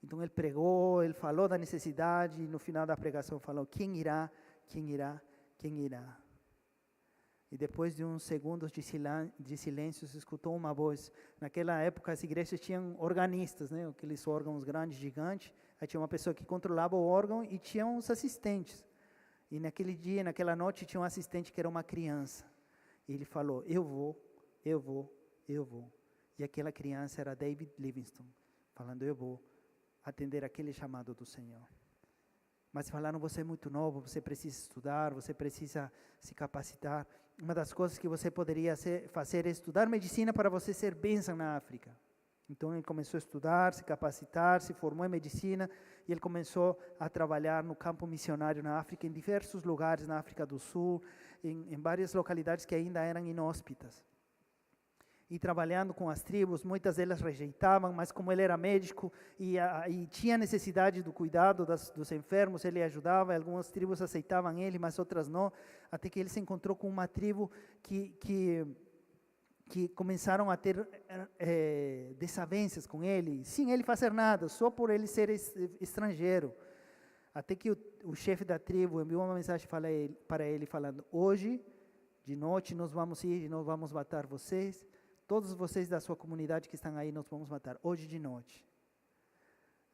A: Então ele pregou, ele falou da necessidade, e no final da pregação falou, quem irá, quem irá, quem irá. E depois de uns segundos de silêncio, se escutou uma voz. Naquela época, as igrejas tinham organistas, né? Aqueles órgãos grandes, gigantes. Aí tinha uma pessoa que controlava o órgão e tinha uns assistentes. E naquele dia, naquela noite, tinha um assistente que era uma criança. E ele falou, eu vou. E aquela criança era David Livingstone, falando, eu vou atender aquele chamado do Senhor. Mas falaram, você é muito novo, você precisa estudar, você precisa se capacitar. Uma das coisas que você poderia fazer é estudar medicina para você ser bênção na África. Então ele começou a estudar, se capacitar, se formou em medicina, e ele começou a trabalhar no campo missionário na África, em diversos lugares na África do Sul, em várias localidades que ainda eram inóspitas. E trabalhando com as tribos, muitas delas rejeitavam, mas como ele era médico e tinha necessidade do cuidado dos enfermos, ele ajudava. Algumas tribos aceitavam ele, mas outras não, até que ele se encontrou com uma tribo que começaram a ter desavenças com ele, sem ele fazer nada, só por ele ser estrangeiro. Até que o chefe da tribo enviou uma mensagem para ele falando, hoje, de noite, nós vamos ir e nós vamos matar vocês. Todos vocês da sua comunidade que estão aí, nós vamos matar, hoje de noite.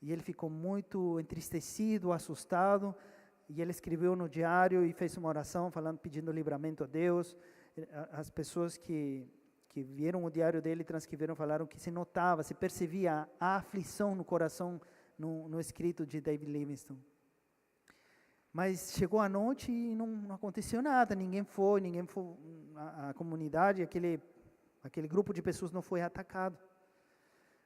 A: E ele ficou muito entristecido, assustado, e ele escreveu no diário e fez uma oração, pedindo livramento a Deus. As pessoas que viram o diário dele, transcreveram, falaram que se notava, se percebia a aflição no coração, no escrito de David Livingstone. Mas chegou a noite e não aconteceu nada, ninguém foi, a comunidade, aquele grupo de pessoas não foi atacado.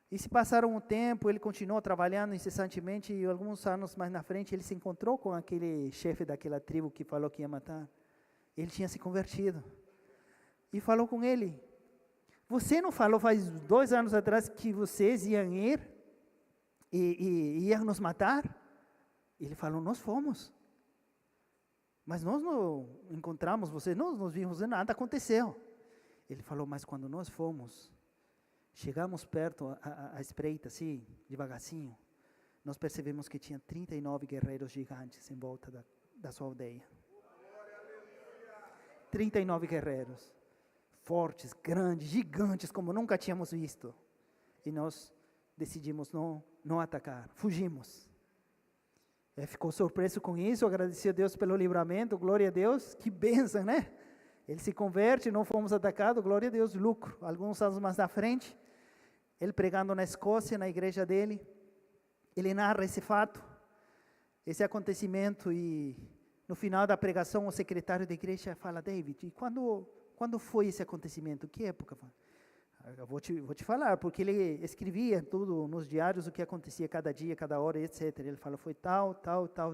A: E se passaram um tempo, ele continuou trabalhando incessantemente, e alguns anos mais na frente, ele se encontrou com aquele chefe daquela tribo que falou que ia matar. Ele tinha se convertido. E falou com ele, você não falou faz 2 anos atrás que vocês iam ir e iam nos matar? Ele falou, nós fomos. Mas nós não encontramos vocês, nós não vimos, nada aconteceu. Ele falou, mas quando nós fomos, chegamos perto, a espreita, assim, devagarzinho, nós percebemos que tinha 39 guerreiros gigantes em volta da sua aldeia. 39 guerreiros, fortes, grandes, gigantes, como nunca tínhamos visto. E nós decidimos não atacar, fugimos. Ele ficou surpreso com isso, agradeceu a Deus pelo livramento, glória a Deus, que bênção, né? Ele se converte, não fomos atacados, glória a Deus, lucro. Alguns anos mais na frente, ele pregando na Escócia, na igreja dele, ele narra esse fato, esse acontecimento, e no final da pregação, o secretário da igreja fala, David, e quando foi esse acontecimento? Que época foi? Eu vou te falar, porque ele escrevia tudo nos diários, o que acontecia cada dia, cada hora, etc. Ele fala, foi tal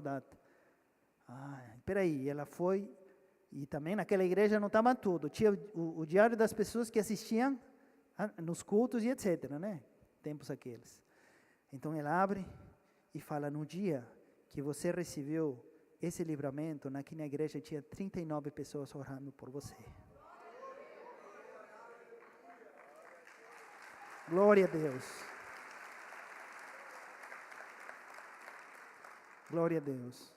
A: data. Espera aí, ela foi... E também naquela igreja não estava tudo. Tinha o diário das pessoas que assistiam nos cultos e etc, né? Tempos aqueles. Então ele abre e fala: no dia que você recebeu esse livramento, aqui na igreja tinha 39 pessoas orando por você. Glória a Deus. Glória a Deus.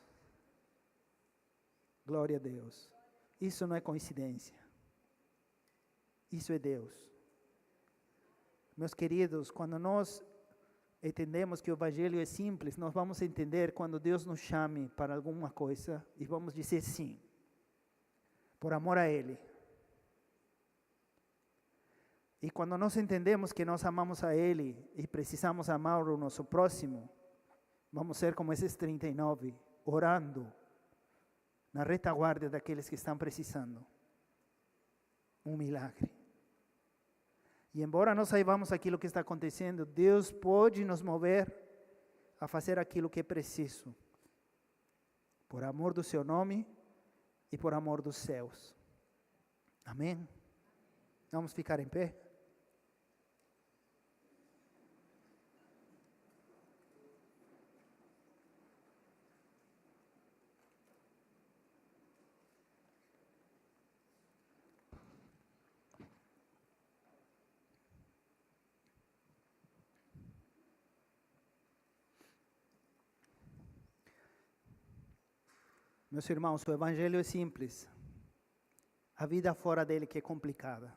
A: Glória a Deus. Isso não é coincidência. Isso é Deus. Meus queridos, quando nós entendemos que o Evangelho é simples, nós vamos entender quando Deus nos chame para alguma coisa e vamos dizer sim, por amor a Ele. E quando nós entendemos que nós amamos a Ele e precisamos amar o nosso próximo, vamos ser como esses 39, orando na retaguarda daqueles que estão precisando. Um milagre. E embora nós saibamos aquilo que está acontecendo, Deus pode nos mover a fazer aquilo que é preciso, por amor do seu nome e por amor dos céus. Amém? Vamos ficar em pé? Meus irmãos, o Evangelho é simples. A vida fora dele que é complicada.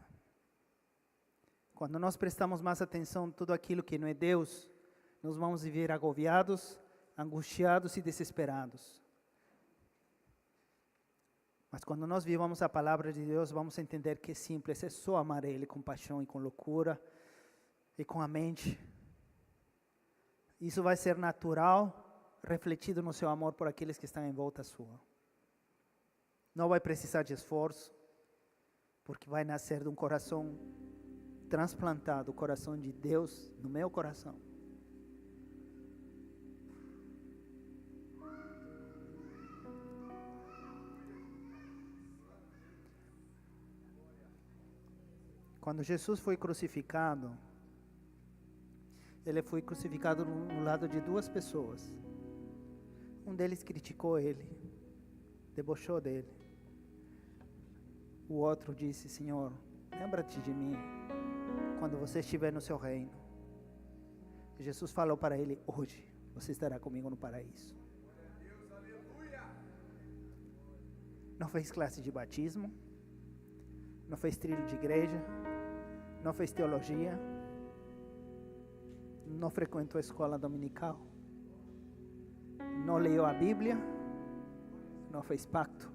A: Quando nós prestamos mais atenção a tudo aquilo que não é Deus, nós vamos viver agobiados, angustiados e desesperados. Mas quando nós vivamos a palavra de Deus, vamos entender que é simples, é só amar Ele com paixão e com loucura e com a mente. Isso vai ser natural, refletido no seu amor por aqueles que estão em volta sua. Não vai precisar de esforço, porque vai nascer de um coração transplantado, o coração de Deus no meu coração. Quando Jesus foi crucificado, ele foi crucificado no lado de duas pessoas. Um deles criticou ele, debochou dele. O outro disse: Senhor, lembra-te de mim quando você estiver no seu reino. E Jesus falou para ele: hoje você estará comigo no paraíso. Não fez classe de batismo, não fez trilho de igreja, não fez teologia, não frequentou a escola dominical, não leu a Bíblia, não fez pacto.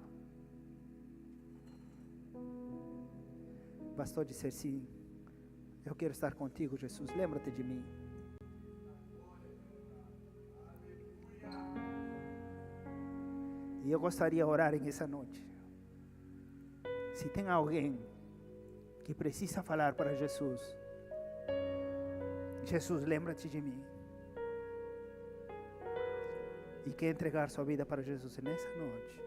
A: Bastou dizer sim: eu quero estar contigo, Jesus, lembra-te de mim. E eu gostaria de orar nessa noite. Se tem alguém que precisa falar para Jesus: Jesus, lembra-te de mim. E quer entregar sua vida para Jesus nessa noite.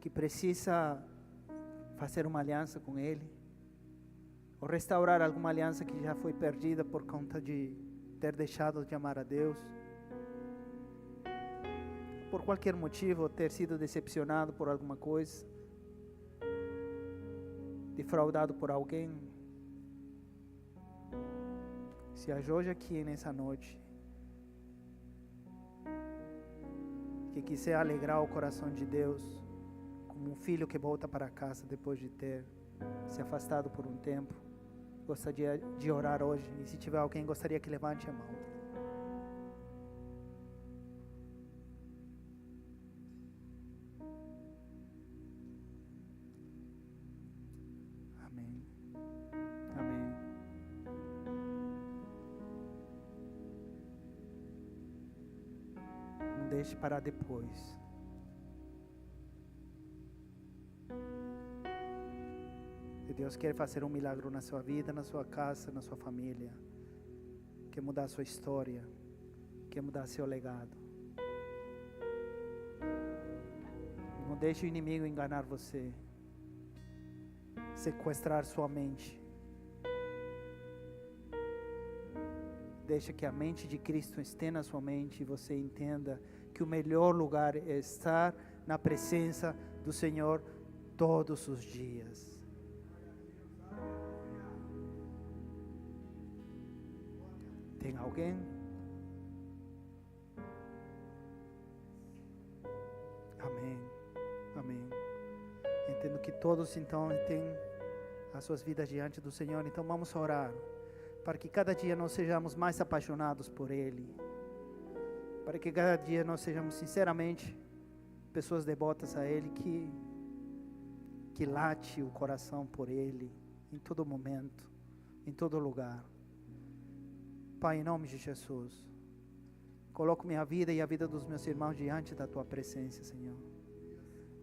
A: Que precisa fazer uma aliança com Ele. Ou restaurar alguma aliança que já foi perdida por conta de ter deixado de amar a Deus. Por qualquer motivo, ter sido decepcionado por alguma coisa. Defraudado por alguém. Se ajoelhe aqui nessa noite, que quiser alegrar o coração de Deus, como um filho que volta para casa depois de ter se afastado por um tempo, gostaria de orar hoje. E se tiver alguém, gostaria que levante a mão. Deixe para depois. E Deus quer fazer um milagre na sua vida, na sua casa, na sua família. Quer mudar a sua história. Quer mudar seu legado. Não deixe o inimigo enganar você. sequestrar sua mente. Deixa que a mente de Cristo esteja na sua mente e você entenda que o melhor lugar é estar na presença do Senhor todos os dias. Tem alguém? Amém. Amém. Entendo que todos então têm as suas vidas diante do Senhor, então vamos orar para que cada dia nós sejamos mais apaixonados por Ele, para que cada dia nós sejamos sinceramente pessoas devotas a Ele, que late o coração por Ele, em todo momento, em todo lugar. Pai, em nome de Jesus, coloco minha vida e a vida dos meus irmãos diante da Tua presença, Senhor.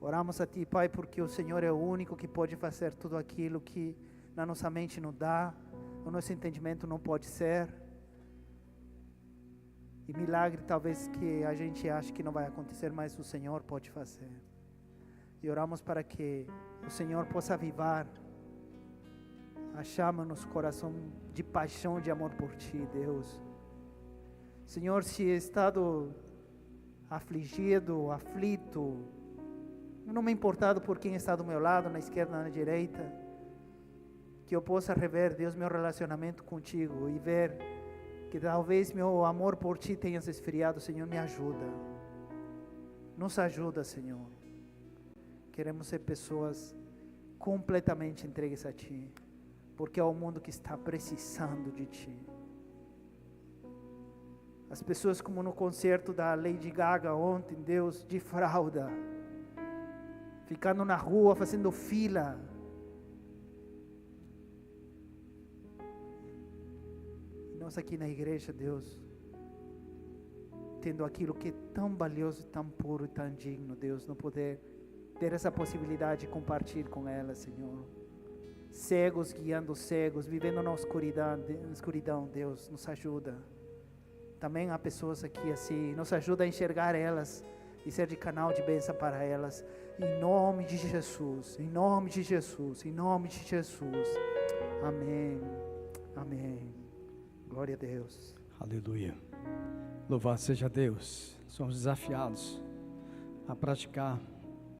A: Oramos a Ti, Pai, porque o Senhor é o único que pode fazer tudo aquilo que na nossa mente não dá, o nosso entendimento não pode ser. E milagre talvez que a gente ache que não vai acontecer, mas o Senhor pode fazer. E oramos para que o Senhor possa avivar a chama no nosso coração de paixão, de amor por Ti, Deus. Senhor, se he estado afligido, aflito, não me importado por quem está do meu lado, na esquerda, na direita, que eu possa rever, Deus, meu relacionamento contigo e ver que talvez meu amor por Ti tenha se esfriado. Senhor, me ajuda, nos ajuda, Senhor. Queremos ser pessoas completamente entregues a Ti, porque é o mundo que está precisando de Ti. As pessoas, como no concerto da Lady Gaga ontem, Deus, de fralda, ficando na rua, fazendo fila. E nós aqui na igreja, Deus, tendo aquilo que é tão valioso, tão puro e tão digno, Deus, não poder ter essa possibilidade de compartilhar com ela, Senhor. Cegos guiando cegos, vivendo na escuridão, Deus, nos ajuda. Também há pessoas aqui assim, nos ajuda a enxergar elas e ser de canal de bênção para elas, em nome de Jesus, em nome de Jesus, em nome de Jesus. Amém, amém. Glória a Deus.
B: Aleluia. Louvado seja Deus. Somos desafiados a praticar